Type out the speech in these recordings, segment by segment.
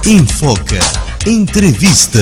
Infoca Entrevista.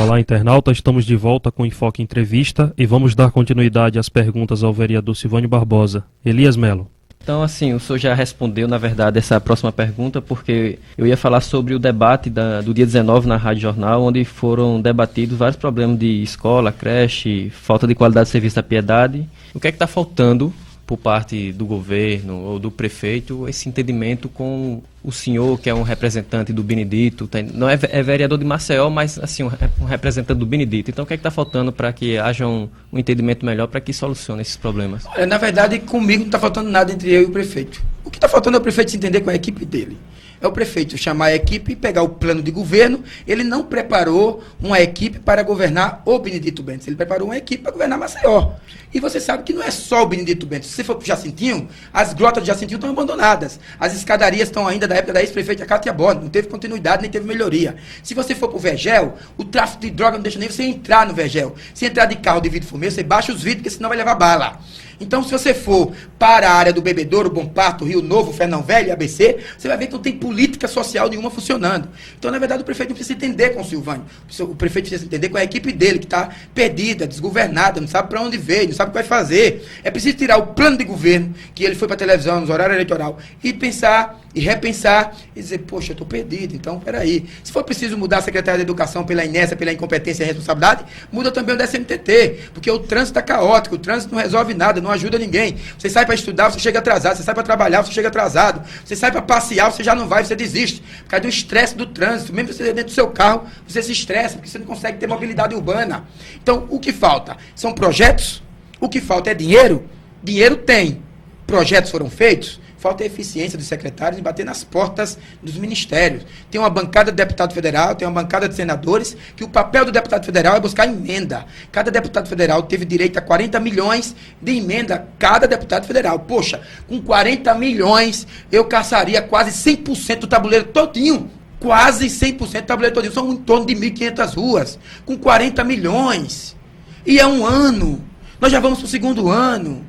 Olá, internauta, estamos de volta com o Infoca Entrevista e vamos dar continuidade às perguntas ao vereador Silvânio Barbosa. Elias Melo. Então, assim, o senhor já respondeu, na verdade, essa próxima pergunta, porque eu ia falar sobre o debate do dia 19 na Rádio Jornal, onde foram debatidos vários problemas de escola, creche, falta de qualidade de serviço da Piedade. O que é que está faltando por parte do governo ou do prefeito, esse entendimento com o senhor, que é um representante do Benedito, não é vereador de Maceió, mas assim, um representante do Benedito. Então, o que é que está faltando para que haja um entendimento melhor para que solucione esses problemas? Olha, na verdade, comigo não está faltando nada entre eu e o prefeito. O que está faltando é o prefeito se entender com a equipe dele. É o prefeito chamar a equipe e pegar o plano de governo. Ele não preparou uma equipe para governar o Benedito Bentes. Ele preparou uma equipe para governar Maceió. E você sabe que não é só o Benedito Bentes. Se você for para o Jacintinho, as grotas de Jacintinho estão abandonadas. As escadarias estão ainda da época da ex-prefeita Cátia Borda. Não teve continuidade, nem teve melhoria. Se você for para o Vergel, o tráfico de droga não deixa nem você entrar no Vergel. Se entrar de carro de vidro fumê, você baixa os vidros, porque senão vai levar bala. Então, se você for para a área do Bebedouro, Bom Parto, Rio Novo, Fernão Velho e ABC, você vai ver que não tem política social nenhuma funcionando. Então, na verdade, o prefeito não precisa entender com o Silvânio. O prefeito precisa entender com a equipe dele, que está perdida, desgovernada, não sabe para onde veio, não sabe o que vai fazer. É preciso tirar o plano de governo, que ele foi para a televisão, nos horários eleitorais, e pensar, e repensar, e dizer, poxa, eu estou perdido, então, peraí. Se for preciso mudar a Secretaria de Educação pela inércia, pela incompetência e responsabilidade, muda também o DSMTT, porque o trânsito está caótico, o trânsito não resolve nada, não ajuda ninguém. Você sai para estudar, você chega atrasado. Você sai para trabalhar, você chega atrasado. Você sai para passear, você já não vai, você desiste. Por causa do estresse do trânsito. Mesmo você dentro do seu carro, você se estressa, porque você não consegue ter mobilidade urbana. Então, o que falta? São projetos? O que falta é dinheiro? Dinheiro tem. Projetos foram feitos? Falta a eficiência dos secretários em bater nas portas dos ministérios. Tem uma bancada de deputado federal, tem uma bancada de senadores, que o papel do deputado federal é buscar emenda. Cada deputado federal teve direito a 40 milhões de emenda, cada deputado federal. Poxa, com 40 milhões, eu caçaria quase 100% do tabuleiro todinho. Quase 100% do tabuleiro todinho. São em torno de 1.500 ruas, com 40 milhões. E é um ano. Nós já vamos para o segundo ano.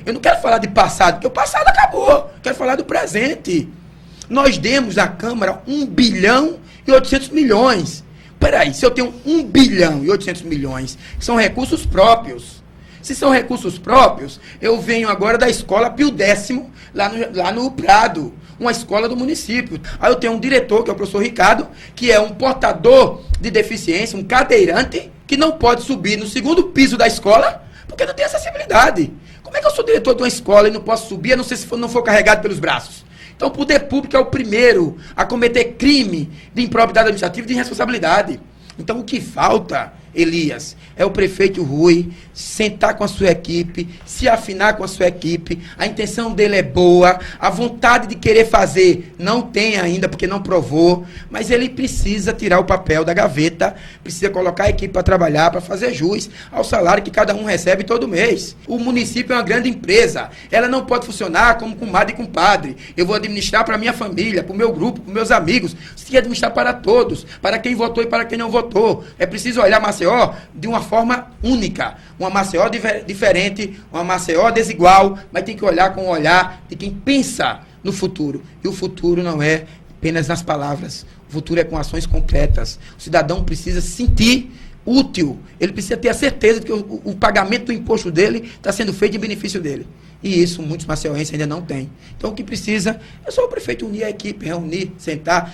Eu não quero falar de passado, porque o passado acabou. Quero falar do presente. Nós demos à Câmara 1 bilhão e 800 milhões. Peraí, se eu tenho 1 bilhão e 800 milhões, são recursos próprios. Se são recursos próprios, eu venho agora da escola Pio X, lá no Prado, uma escola do município. Aí eu tenho um diretor, que é o professor Ricardo, que é um portador de deficiência, um cadeirante, que não pode subir no segundo piso da escola, porque não tem acessibilidade. Como é que eu sou diretor de uma escola e não posso subir, a não ser se não for carregado pelos braços? Então, o poder público é o primeiro a cometer crime de improbidade administrativa e de irresponsabilidade. Então, o que falta, Elias, é o prefeito Rui sentar com a sua equipe, se afinar com a sua equipe. A intenção dele é boa, a vontade de querer fazer não tem ainda, porque não provou, mas ele precisa tirar o papel da gaveta, precisa colocar a equipe para trabalhar, para fazer jus ao salário que cada um recebe todo mês. O município é uma grande empresa, ela não pode funcionar como comadre e compadre. Eu vou administrar para a minha família, para o meu grupo, para os meus amigos. Você tem que administrar para todos, para quem votou e para quem não votou. É preciso olhar Maceió de uma forma única, uma Maceió diferente, uma Maceió desigual, mas tem que olhar com o olhar de quem pensa no futuro. E o futuro não é apenas nas palavras, o futuro é com ações concretas. O cidadão precisa se sentir útil, ele precisa ter a certeza de que o pagamento do imposto dele está sendo feito em benefício dele. E isso muitos maceienses ainda não têm. Então o que precisa é só o prefeito unir a equipe, reunir, sentar,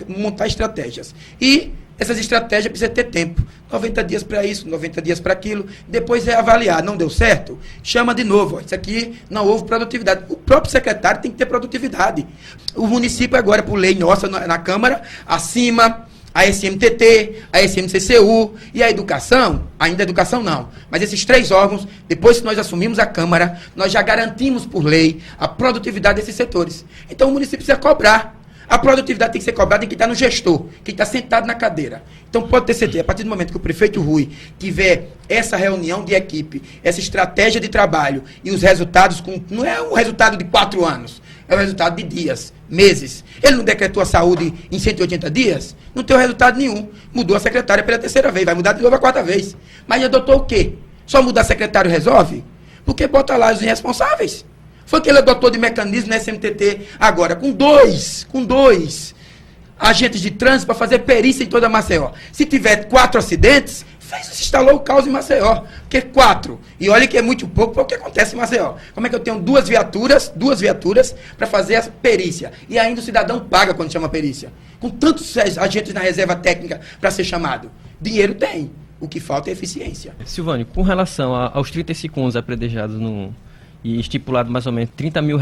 montar estratégias. E essas estratégias precisam ter tempo. 90 dias para isso, 90 dias para aquilo. Depois é avaliar. Não deu certo? Chama de novo. Isso aqui não houve produtividade. O próprio secretário tem que ter produtividade. O município agora, por lei nossa na Câmara, acima a SMTT, a SMCCU e a educação, ainda a educação não, mas esses 3 órgãos, depois que nós assumimos a Câmara, nós já garantimos por lei a produtividade desses setores. Então o município precisa cobrar. A produtividade tem que ser cobrada em quem está no gestor, quem está sentado na cadeira. Então pode ter certeza, a partir do momento que o prefeito Rui tiver essa reunião de equipe, essa estratégia de trabalho e os resultados, não é um resultado de 4 anos, é o resultado de dias, meses. Ele não decretou a saúde em 180 dias? Não tem resultado nenhum. Mudou a secretária pela 3ª vez, vai mudar de novo a 4ª vez. Mas adotou o quê? Só mudar secretário resolve? Porque bota lá os irresponsáveis. Foi que ele adotou de mecanismo na SMTT agora, com dois agentes de trânsito para fazer perícia em toda Maceió. Se tiver 4 acidentes, se instalou o caos em Maceió. Porque 4, e olha que é muito pouco para o que acontece em Maceió. Como é que eu tenho 2 viaturas para fazer essa perícia? E ainda o cidadão paga quando chama perícia. Com tantos agentes na reserva técnica para ser chamado. Dinheiro tem. O que falta é eficiência. Silvânio, com relação aos 35 anos apredejados e estipulado mais ou menos R$30 mil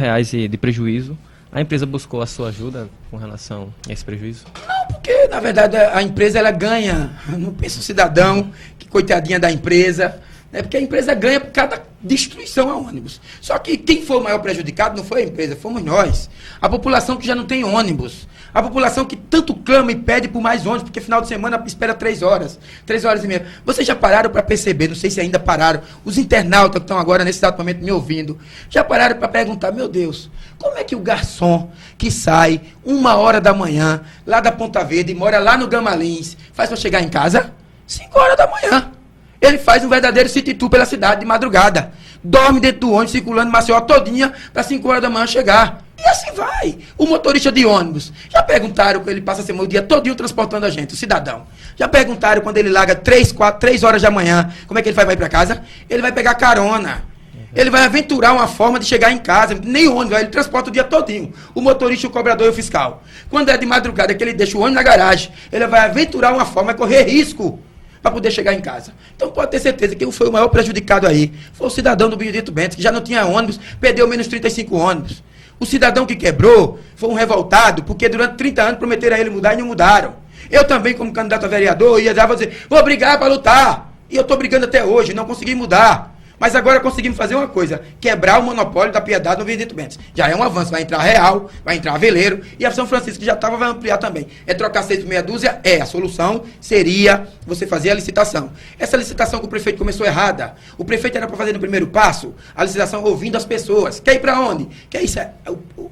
de prejuízo, a empresa buscou a sua ajuda com relação a esse prejuízo? Não, porque, na verdade, a empresa ela ganha. Não pensa o cidadão, que coitadinha da empresa. Né? Porque a empresa ganha por cada destruição a ônibus. Só que quem foi o maior prejudicado não foi a empresa, fomos nós. A população que já não tem ônibus. A população que tanto clama e pede por mais ônibus, porque final de semana espera 3 horas, 3 horas e meia. Vocês já pararam para perceber, não sei se ainda pararam, os internautas que estão agora nesse exato momento me ouvindo, já pararam para perguntar, meu Deus, como é que o garçom que sai 1h da manhã, lá da Ponta Verde, e mora lá no Gamalins, faz para chegar em casa? 5h da manhã. Ele faz um verdadeiro city tour pela cidade de madrugada. Dorme dentro do ônibus, circulando Maceió todinha, para 5h da manhã chegar. E assim vai. O motorista de ônibus. Já perguntaram que ele passa a semana o dia todinho transportando a gente, o cidadão. Já perguntaram quando ele larga 3 horas da manhã, como é que ele vai para casa? Ele vai pegar carona. Ele vai aventurar uma forma de chegar em casa. Nem ônibus, ele transporta o dia todinho. O motorista, o cobrador e o fiscal. Quando é de madrugada que ele deixa o ônibus na garagem, ele vai aventurar uma forma, vai correr risco para poder chegar em casa. Então pode ter certeza que quem foi o maior prejudicado aí foi o cidadão do Benedito Bentes, que já não tinha ônibus, perdeu menos 35 ônibus. O cidadão que quebrou foi um revoltado, porque durante 30 anos prometeram a ele mudar e não mudaram. Eu também, como candidato a vereador, ia dizer, vou brigar para lutar. E eu estou brigando até hoje, não consegui mudar. Mas agora conseguimos fazer uma coisa, quebrar o monopólio da Piedade no Benedito Bentes. Já é um avanço, vai entrar Real, vai entrar Veleiro, e a São Francisco que já estava, vai ampliar também. É trocar 6 por meia dúzia? A solução seria você fazer a licitação. Essa licitação que o prefeito começou errada, o prefeito era para fazer no primeiro passo, a licitação ouvindo as pessoas. Quer ir para onde? Quer isso?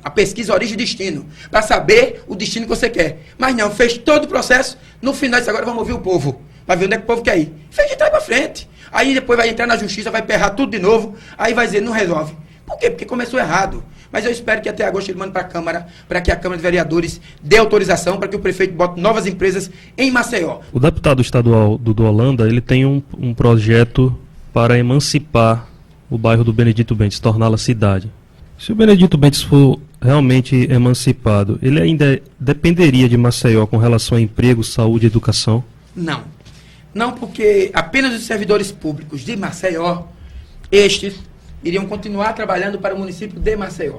A pesquisa origem e destino, para saber o destino que você quer. Mas não, fez todo o processo, no final disse, agora vamos ouvir o povo, para ver onde é que o povo quer ir. Fez de trás para frente. Aí depois vai entrar na justiça, vai perrar tudo de novo, aí vai dizer, não resolve. Por quê? Porque começou errado. Mas eu espero que até agosto ele mande para a Câmara, para que a Câmara de Vereadores dê autorização para que o prefeito bote novas empresas em Maceió. O deputado estadual Dudu Holanda, ele tem um projeto para emancipar o bairro do Benedito Bentes, torná-la cidade. Se o Benedito Bentes for realmente emancipado, ele ainda dependeria de Maceió com relação a emprego, saúde e educação? Não. Não, porque apenas os servidores públicos de Maceió, estes, iriam continuar trabalhando para o município de Maceió.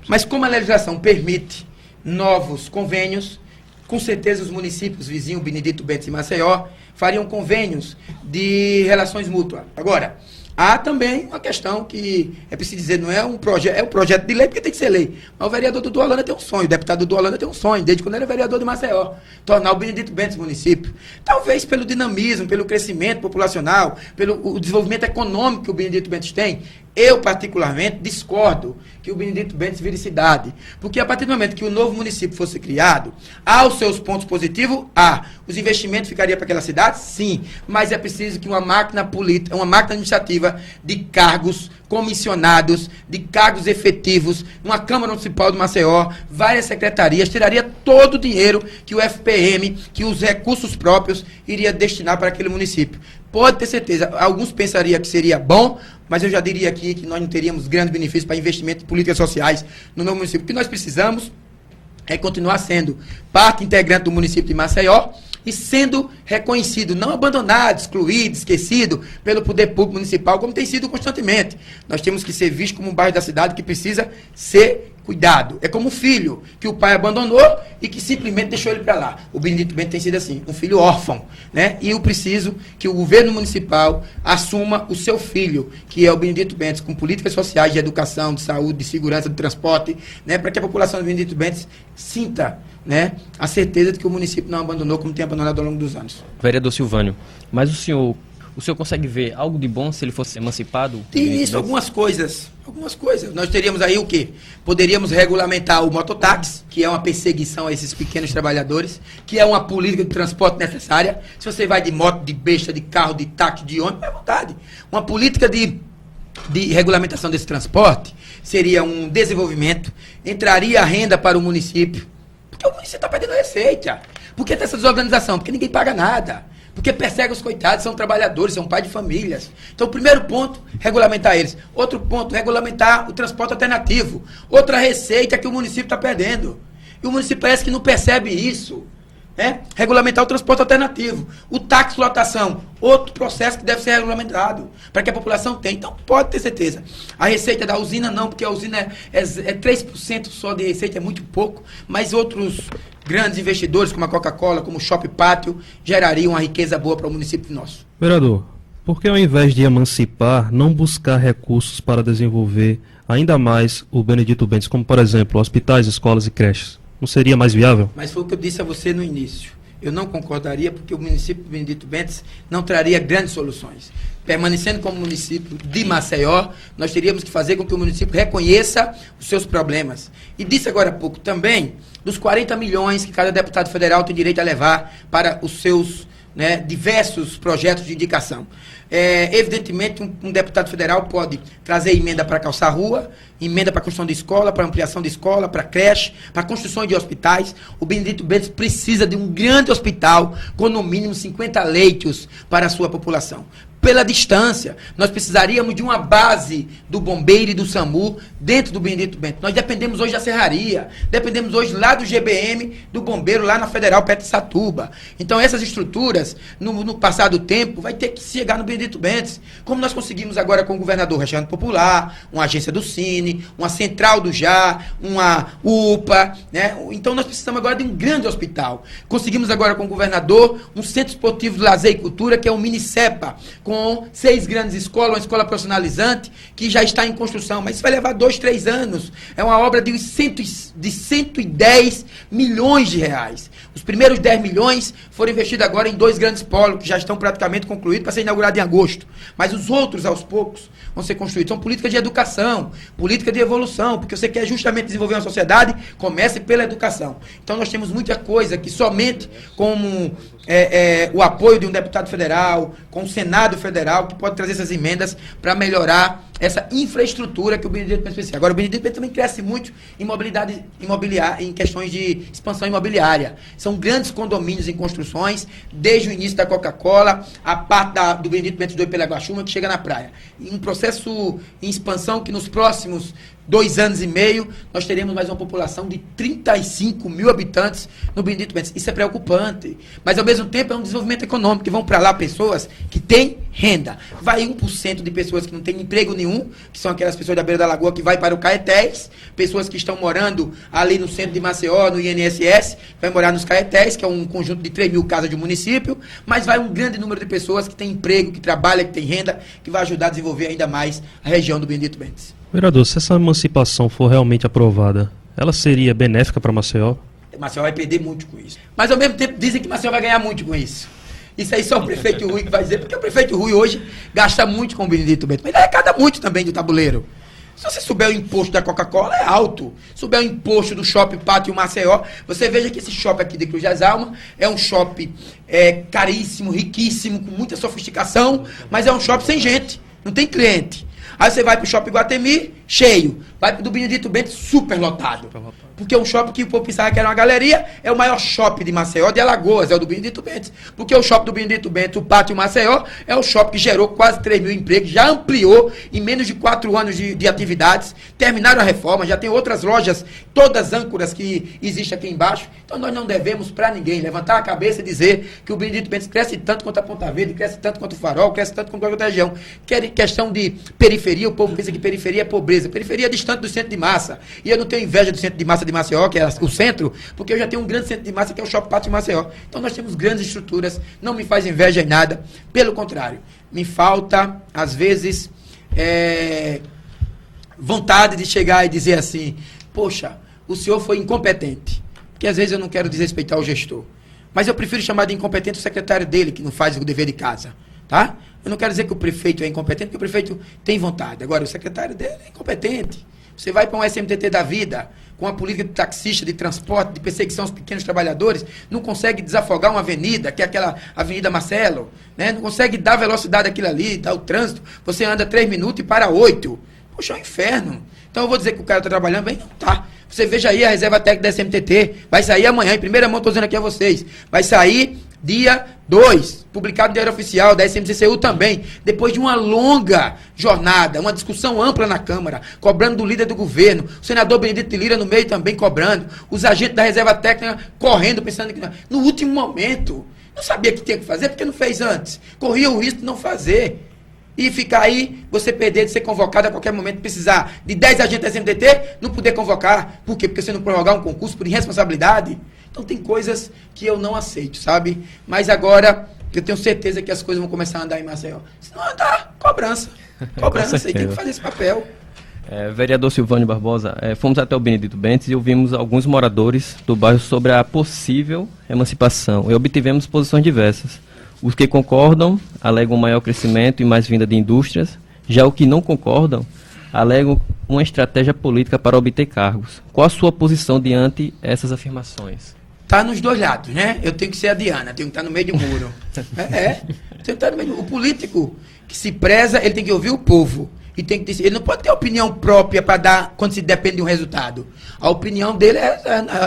Mas como a legislação permite novos convênios, com certeza os municípios vizinhos, Benedito Bentes e Maceió, fariam convênios de relações mútuas. Agora, há também uma questão que é preciso dizer, não é um projeto, é um projeto de lei porque tem que ser lei. Mas o vereador Dudu Holanda tem um sonho, o deputado Dudu Holanda tem um sonho, desde quando ele é vereador de Maceió, tornar o Benedito Bentes município. Talvez pelo dinamismo, pelo crescimento populacional, pelo o desenvolvimento econômico que o Benedito Bentes tem, eu particularmente discordo que o Benedito Bentes vire cidade. Porque a partir do momento que o novo município fosse criado, há os seus pontos positivos, os investimentos ficariam para aquela cidade? Sim. Mas é preciso que uma máquina política, uma máquina administrativa de cargos comissionados, de cargos efetivos, uma Câmara Municipal de Maceió, várias secretarias, tiraria todo o dinheiro que o FPM, que os recursos próprios, iria destinar para aquele município. Pode ter certeza, alguns pensariam que seria bom, mas eu já diria aqui que nós não teríamos grandes benefícios para investimento em políticas sociais no novo município. O que nós precisamos é continuar sendo parte integrante do município de Maceió e sendo reconhecido, não abandonado, excluído, esquecido pelo poder público municipal, como tem sido constantemente. Nós temos que ser vistos como um bairro da cidade que precisa ser cuidado. É como um filho que o pai abandonou e que simplesmente deixou ele para lá. O Benedito Bentes tem sido assim, um filho órfão, né? E eu preciso que o governo municipal assuma o seu filho, que é o Benedito Bentes, com políticas sociais de educação, de saúde, de segurança, de transporte, né? Para que a população do Benedito Bentes sinta, né, a certeza de que o município não abandonou como tem abandonado ao longo dos anos. Vereador Silvânio, mas o senhor consegue ver algo de bom se ele fosse emancipado? Tem isso, algumas coisas. Nós teríamos aí o quê? Poderíamos regulamentar o mototáxi, que é uma perseguição a esses pequenos trabalhadores, que é uma política de transporte necessária. Se você vai de moto, de besta, de carro, de táxi, de ônibus, é à vontade. Uma política de de regulamentação desse transporte seria um desenvolvimento, entraria a renda para o município, porque o município está perdendo receita. Por que tem essa desorganização? Porque ninguém paga nada. Porque persegue os coitados, são trabalhadores, são pais de famílias. Então, o primeiro ponto, regulamentar eles. Outro ponto, regulamentar o transporte alternativo. Outra receita que o município está perdendo. E o município parece que não percebe isso. Né? Regulamentar o transporte alternativo. O táxi lotação, outro processo que deve ser regulamentado, para que a população tenha. Então, pode ter certeza. A receita da usina não, porque a usina é 3% só de receita, é muito pouco, mas outros grandes investidores, como a Coca-Cola, como o Shopping Pátio, gerariam uma riqueza boa para o município nosso. Vereador, por que ao invés de emancipar, não buscar recursos para desenvolver ainda mais o Benedito Bentes, como, por exemplo, hospitais, escolas e creches? Não seria mais viável? Mas foi o que eu disse a você no início. Eu não concordaria porque o município de Benedito Bentes não traria grandes soluções. Permanecendo como município de Maceió, nós teríamos que fazer com que o município reconheça os seus problemas. E disse agora há pouco também dos 40 milhões que cada deputado federal tem direito a levar para os seus diversos projetos de indicação. Evidentemente, um deputado federal pode trazer emenda para calçar a rua, emenda para construção de escola, para ampliação de escola, para creche, para construção de hospitais. O Benedito Bentes precisa de um grande hospital com no mínimo 50 leitos para a sua população. Pela distância, nós precisaríamos de uma base do bombeiro e do SAMU dentro do Benedito Bentes. Nós dependemos hoje da serraria, dependemos hoje lá do GBM, do bombeiro lá na Federal perto de Satuba. Então essas estruturas, no passar do tempo, vai ter que chegar no Benedito Bentes. Como nós conseguimos agora com o governador Restante Popular, uma agência do Cine, uma central do JA, uma UPA, né? Então nós precisamos agora de um grande hospital. Conseguimos agora com o governador um centro esportivo de lazer e cultura, que é o Minicepa, com 6 grandes escolas, uma escola profissionalizante, que já está em construção, mas isso vai levar 2, 3 anos. É uma obra de 110 milhões de reais. Os primeiros 10 milhões foram investidos agora em 2 grandes polos, que já estão praticamente concluídos para ser inaugurado em agosto. Mas os outros, aos poucos, vão ser construídos. São políticas de educação, política de evolução, porque você quer justamente desenvolver uma sociedade, comece pela educação. Então nós temos muita coisa que somente como o apoio de um deputado federal, com o Senado federal, que pode trazer essas emendas para melhorar essa infraestrutura que o Benedito Bentes precisa. Agora, o Benedito Bentes também cresce muito em mobilidade imobiliária, em questões de expansão imobiliária. São grandes condomínios em construções, desde o início da Coca-Cola, a parte do Benedito Bentes 2 pela Guaxuma, que chega na praia. Em um processo em expansão que nos próximos 2 anos e meio, nós teremos mais uma população de 35 mil habitantes no Benedito Bentes. Isso é preocupante. Mas, ao mesmo tempo, é um desenvolvimento econômico, que vão para lá pessoas que têm renda. Vai 1% de pessoas que não têm emprego nenhum, que são aquelas pessoas da beira da lagoa que vai para o Caetés, pessoas que estão morando ali no centro de Maceió, no INSS, vai morar nos Caetés, que é um conjunto de 3 mil casas de um município, mas vai um grande número de pessoas que têm emprego, que trabalham, que têm renda, que vai ajudar a desenvolver ainda mais a região do Benedito Bentes. Vereador, se essa emancipação for realmente aprovada, ela seria benéfica para Maceió? Maceió vai perder muito com isso. Mas, ao mesmo tempo, dizem que Maceió vai ganhar muito com isso. Isso aí só o prefeito Rui que vai dizer, porque o prefeito Rui hoje gasta muito com o Benedito Bentes, mas ele arrecada muito também do tabuleiro. Se você souber o imposto da Coca-Cola, é alto. Se souber o imposto do Shopping Pátio Maceió, você veja que esse shopping aqui de Cruz das Almas é um shopping caríssimo, riquíssimo, com muita sofisticação, mas é um shopping sem gente, não tem cliente. Aí você vai pro Shopping Guatemi, cheio. Vai pro do Benedito Bentes, super lotado. Porque é um shopping que o povo pensava que era uma galeria, é o maior shopping de Maceió, de Alagoas, é o do Benedito Bentes. Porque o shopping do Benedito Bentes, o Pátio Maceió, é o shopping que gerou quase 3 mil empregos, já ampliou em menos de 4 anos de atividades, terminaram a reforma, já tem outras lojas, todas âncoras que existem aqui embaixo. Então nós não devemos para ninguém levantar a cabeça e dizer que o Benedito Bentes cresce tanto quanto a Ponta Verde, cresce tanto quanto o Farol, cresce tanto quanto a outra região. Questão de periferia, o povo pensa que periferia é pobreza. Periferia é distante do centro de massa. E eu não tenho inveja do centro de massa de Maceió, que é o centro, porque eu já tenho um grande centro de massa, que é o Shopping Pátio Maceió. Então nós temos grandes estruturas, não me faz inveja em nada. Pelo contrário, me falta, às vezes, vontade de chegar e dizer assim, poxa, o senhor foi incompetente. Porque às vezes eu não quero desrespeitar o gestor. Mas eu prefiro chamar de incompetente o secretário dele, que não faz o dever de casa. Tá? Eu não quero dizer que o prefeito é incompetente, porque o prefeito tem vontade. Agora, o secretário dele é incompetente. O Você vai para um SMTT da vida, com a política de taxista, de transporte, de perseguição aos pequenos trabalhadores, não consegue desafogar uma avenida, que é aquela Avenida Marcelo, né? Não consegue dar velocidade àquilo ali, dar o trânsito, você anda 3 minutos e para 8. Poxa, é um inferno. Então eu vou dizer que o cara está trabalhando bem? Não tá. Você veja aí a reserva técnica da SMTT, vai sair amanhã, em primeira mão estou dizendo aqui a vocês, vai sair dia 2, publicado no Diário Oficial, da SMCCU também, depois de uma longa jornada, uma discussão ampla na Câmara, cobrando do líder do governo, o senador Benedito Lira no meio também cobrando, os agentes da reserva técnica correndo, pensando que no último momento, não sabia que tinha que fazer, porque não fez antes, corria o risco de não fazer. E ficar aí, você perder de ser convocado a qualquer momento, precisar de 10 agentes da SMTT, não poder convocar. Por quê? Porque você não prorrogar um concurso por irresponsabilidade. Então tem coisas que eu não aceito, sabe? Mas agora, eu tenho certeza que as coisas vão começar a andar em Maceió. Se não andar, cobrança. Cobrança, e tem que fazer esse papel. Vereador Silvânio Barbosa, fomos até o Benedito Bentes e ouvimos alguns moradores do bairro sobre a possível emancipação e obtivemos posições diversas. Os que concordam alegam maior crescimento e mais vinda de indústrias, já os que não concordam alegam uma estratégia política para obter cargos. Qual a sua posição diante essas afirmações? Tá nos dois lados, né? Eu tenho que ser a Diana, tenho que estar no meio do muro. Tenho que estar no meio do muro. O político que se preza, ele tem que ouvir o povo. E tem que ter, ele não pode ter opinião própria para dar quando se depende de um resultado. A opinião dele é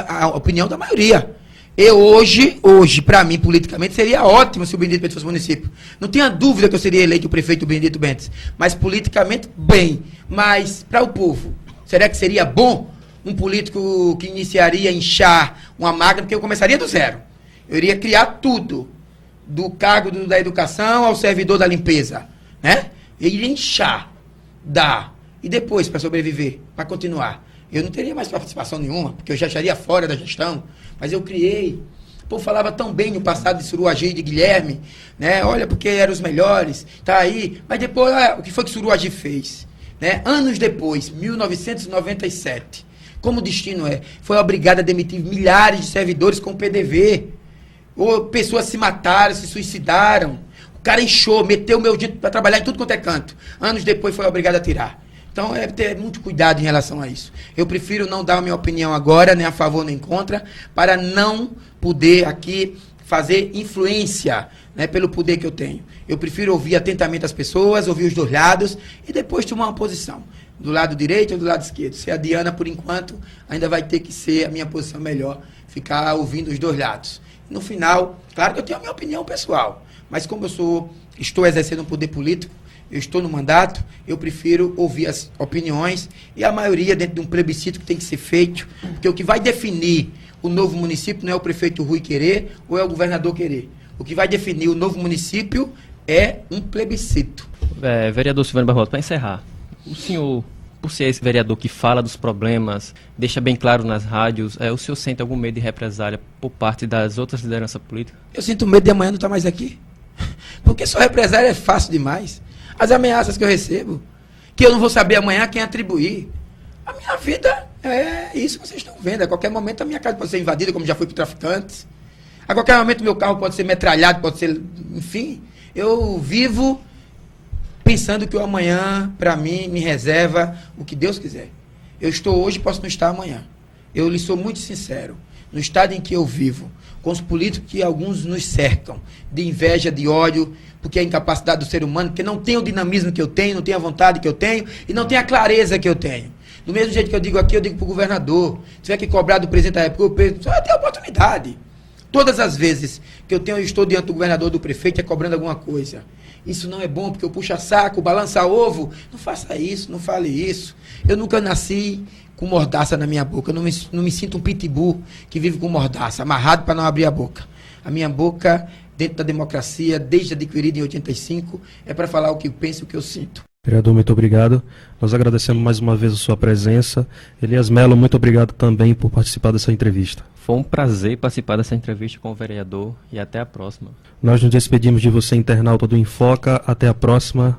a opinião da maioria. Eu hoje, para mim, politicamente, seria ótimo se o Benedito Bentes fosse município. Não tenha dúvida que eu seria eleito o prefeito Benedito Bentes. Mas politicamente, bem. Mas para o povo, será que seria bom um político que iniciaria a inchar uma máquina? Porque eu começaria do zero. Eu iria criar tudo. Do cargo da educação ao servidor da limpeza. Né? Eu iria inchar, dar. E depois, para sobreviver, para continuar. Eu não teria mais participação nenhuma, porque eu já estaria fora da gestão. Mas eu criei. O povo falava tão bem no passado de Suruagi e de Guilherme, né? Olha, porque eram os melhores, tá aí. Mas depois, olha, o que foi que Suruagi fez? Né? Anos depois, 1997, como o destino foi obrigado a demitir milhares de servidores com PDV. Ou pessoas se mataram, se suicidaram. O cara inchou, meteu o meu dinheiro para trabalhar em tudo quanto é canto. Anos depois foi obrigado a tirar. Então, ter muito cuidado em relação a isso. Eu prefiro não dar a minha opinião agora, nem a favor nem contra, para não poder aqui fazer influência, né, pelo poder que eu tenho. Eu prefiro ouvir atentamente as pessoas, ouvir os dois lados e depois tomar uma posição. Do lado direito ou do lado esquerdo. Se a Diana, por enquanto, ainda vai ter que ser a minha posição melhor, ficar ouvindo os dois lados. No final, claro que eu tenho a minha opinião pessoal, mas como eu estou exercendo um poder político, eu estou no mandato, eu prefiro ouvir as opiniões e a maioria dentro de um plebiscito que tem que ser feito, porque o que vai definir o novo município não é o prefeito Rui querer ou é o governador querer. O que vai definir o novo município é um plebiscito. Vereador Silvânio Barbosa, para encerrar, o senhor, por ser esse vereador que fala dos problemas, deixa bem claro nas rádios, o senhor sente algum medo de represália por parte das outras lideranças políticas? Eu sinto medo de amanhã não estar mais aqui, porque só represália é fácil demais. As ameaças que eu recebo, que eu não vou saber amanhã quem atribuir. A minha vida é isso que vocês estão vendo. A qualquer momento a minha casa pode ser invadida, como já foi por traficantes. A qualquer momento o meu carro pode ser metralhado, pode ser... Enfim, eu vivo pensando que o amanhã, para mim, me reserva o que Deus quiser. Eu estou hoje, posso não estar amanhã. Eu lhe sou muito sincero. No estado em que eu vivo, com os políticos que alguns nos cercam, de inveja, de ódio, porque é a incapacidade do ser humano, porque não tem o dinamismo que eu tenho, não tem a vontade que eu tenho e não tem a clareza que eu tenho. Do mesmo jeito que eu digo aqui, eu digo para o governador, se tiver que cobrar do presidente da República, só vai ter oportunidade. Todas as vezes que eu estou diante do governador, do prefeito, é cobrando alguma coisa. Isso não é bom, porque eu puxo saco, balança ovo. Não faça isso, não fale isso. Eu nunca nasci com mordaça na minha boca. Eu não me sinto um pitbull que vive com mordaça, amarrado para não abrir a boca. A minha boca, dentro da democracia, desde adquirida em 85, é para falar o que eu penso e o que eu sinto. Vereador, muito obrigado. Nós agradecemos mais uma vez a sua presença. Elias Melo, muito obrigado também por participar dessa entrevista. Foi um prazer participar dessa entrevista com o vereador e até a próxima. Nós nos despedimos de você, internauta do Infoca. Até a próxima.